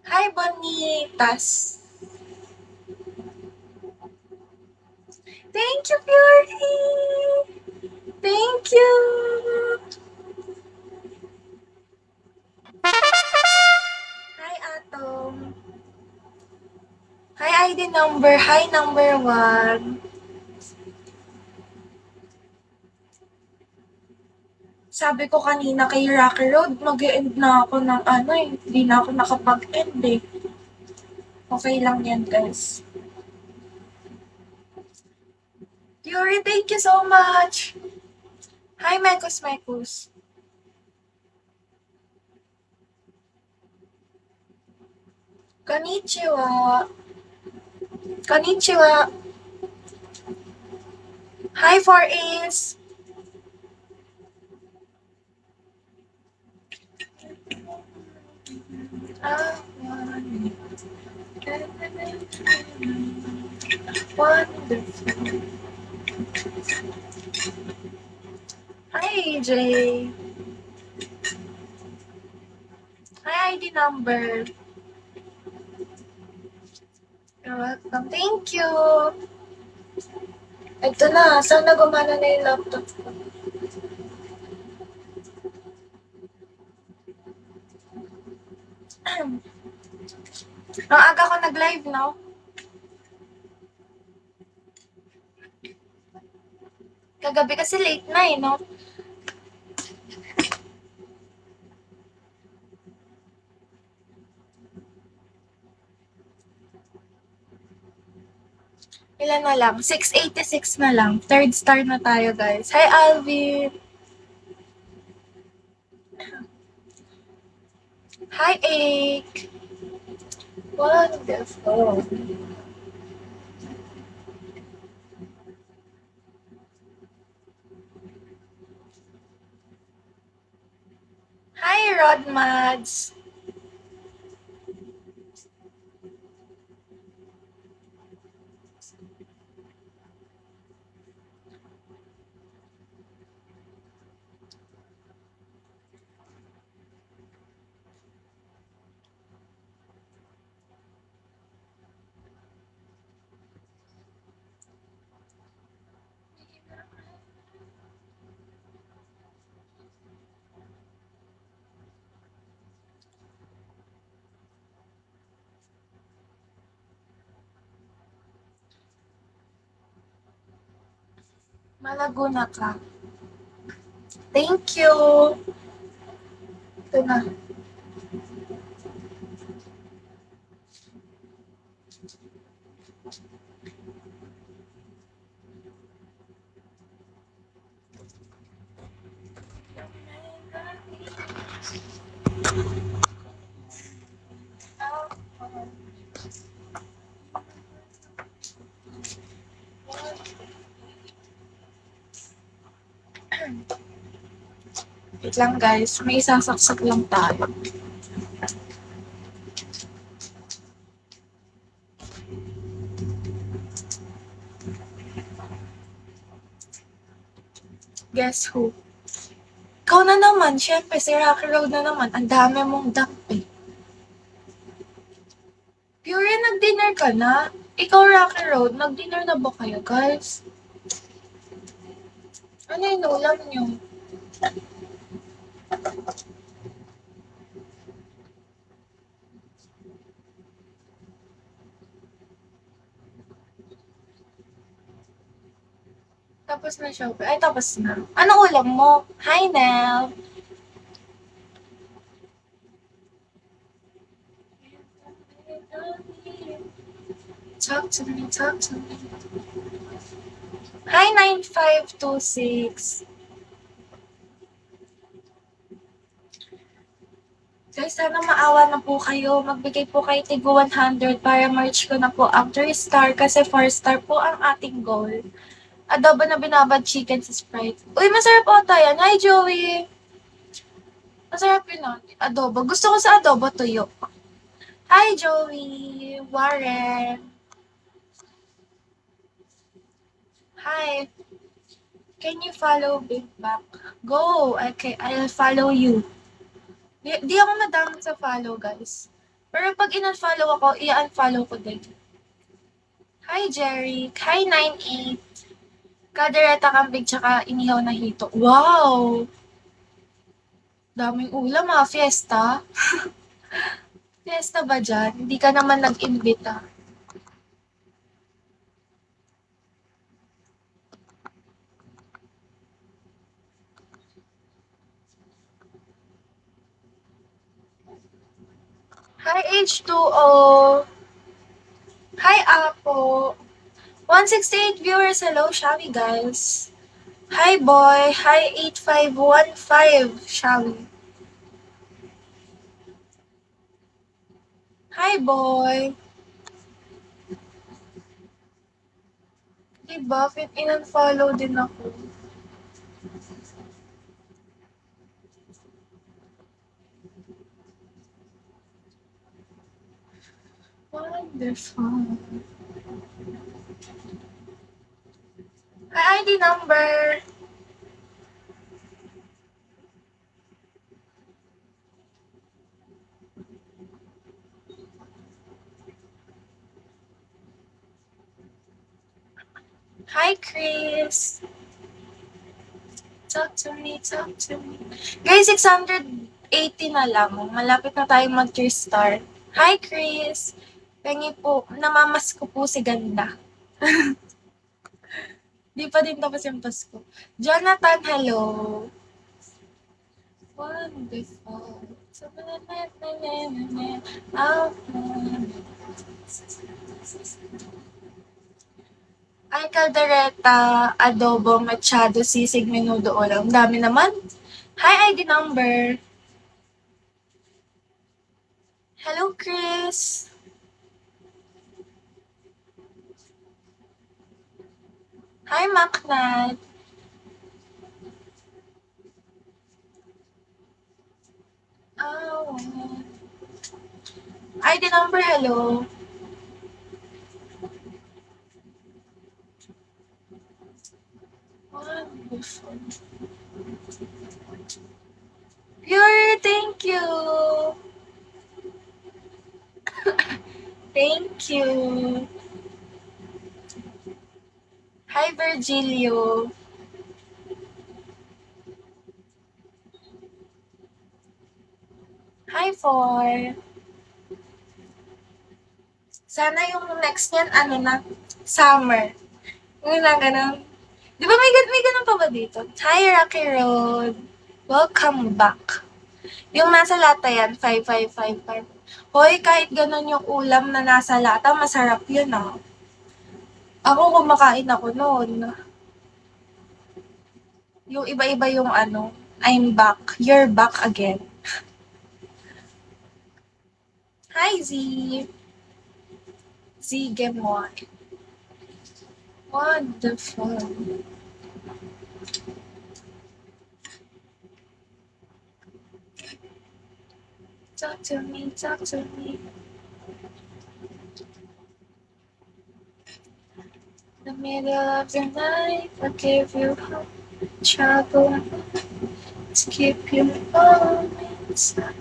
Hi, Bonitas. Thank you, Fury. Thank you. Hi, Atom. Hi, ID number. Hi, number one. Sabi ko kanina kay Rocky Road, mag-e-end na ako ng hindi na ako nakapag-end eh. Okay lang yan, guys. Fury, thank you so much. Hi, Mekus Mekus. Konnichiwa. Konnichiwa. Hi, 4A's. Wonderful. Hi, AJ. Hi, ID number. You're welcome. Thank you. Ito na. Sana gumana na yung laptop ko. Ang aga ko nag-live, no? Kagabi kasi late na eh, no? Ilan na lang? 686 na lang. Third star na tayo, guys. Hi, Alvin. Hi, Ake. Wonderful. Hi, Rod Mads. Malago na ka. Thank you. Ito na. Wait lang, guys. May sasaksak lang tayo. Guess who? Ikaw na naman. Siyempre, si Rocky Road na naman. Ang dami mong dump eh. Pure, nag-dinner ka na? Ikaw, Rocky Road, nag-dinner na ba kayo, guys? Ano yung ulam nyo? Tapos na siya. Ay, tapos na. Anong ulam mo? Hi, Nel. Talk to me, talk to me. Hi, 9526. Guys, sana maawa na po kayo. Magbigay po kayo tig 100 para merch ko na po ang 3 star kasi 4 star po ang ating goal. Adobo na binabad chicken sa Sprite. Uy, masarap po yan. Hi, Joey. Masarap yun, no? Adobo. Gusto ko sa adobo tuyo. Hi, Joey. Warren. Hi. Can you follow Big Back? Go. Okay, I'll follow you. Di ako madami sa follow, guys. Pero pag in-unfollow ako, i-unfollow ko din. Hi, Jerry. Hi, 98. Kadereta kambing tsaka inihaw na hito. Wow! Daming ulam ah, fiesta. Fiesta ba dyan? Hindi ka naman nag-imbita. Hi, H2O. Hi, Apo. 168 viewers. Hello, shall we, guys? Hi, boy. Hi, 8515. Shall we? Hi, boy. Diba? In-unfollow din ako. Wonderful. Hi, ID number. Hi, Chris. Talk to me, talk to me. Guys, 680 na lang. Malapit na tayong mag-tier start. Hi, Chris. Pengi po, namamas ko po si Ganda. Di pa din tapos yung Pasko. Jonathan, hello. Wonderful. Ay, kaldereta, adobo, machado, sisig, menudo, ulam. Ang dami naman. Hi, ID number. Hello, Chris. Hi, Macnat. Oh. ID number, hello. Wonderful. Pure, thank you. Thank you. Hi, Virgilio. Hi, Foy. Sana yung next niyan, ano na, summer. Yung na ganun. Di ba may ganun pa ba dito? Hi, Rocky Road. Welcome back. Yung nasa lata yan, 5555. Hoy, kahit ganun yung ulam na nasa lata, masarap yun ah. Ako kumakain ako noon. Yung iba-iba yung ano, I'm back. You're back again. Hi, Z. Z Gemon. Wonderful. Talk to me, talk to me. The middle of the night, I give you trouble to keep you warm inside.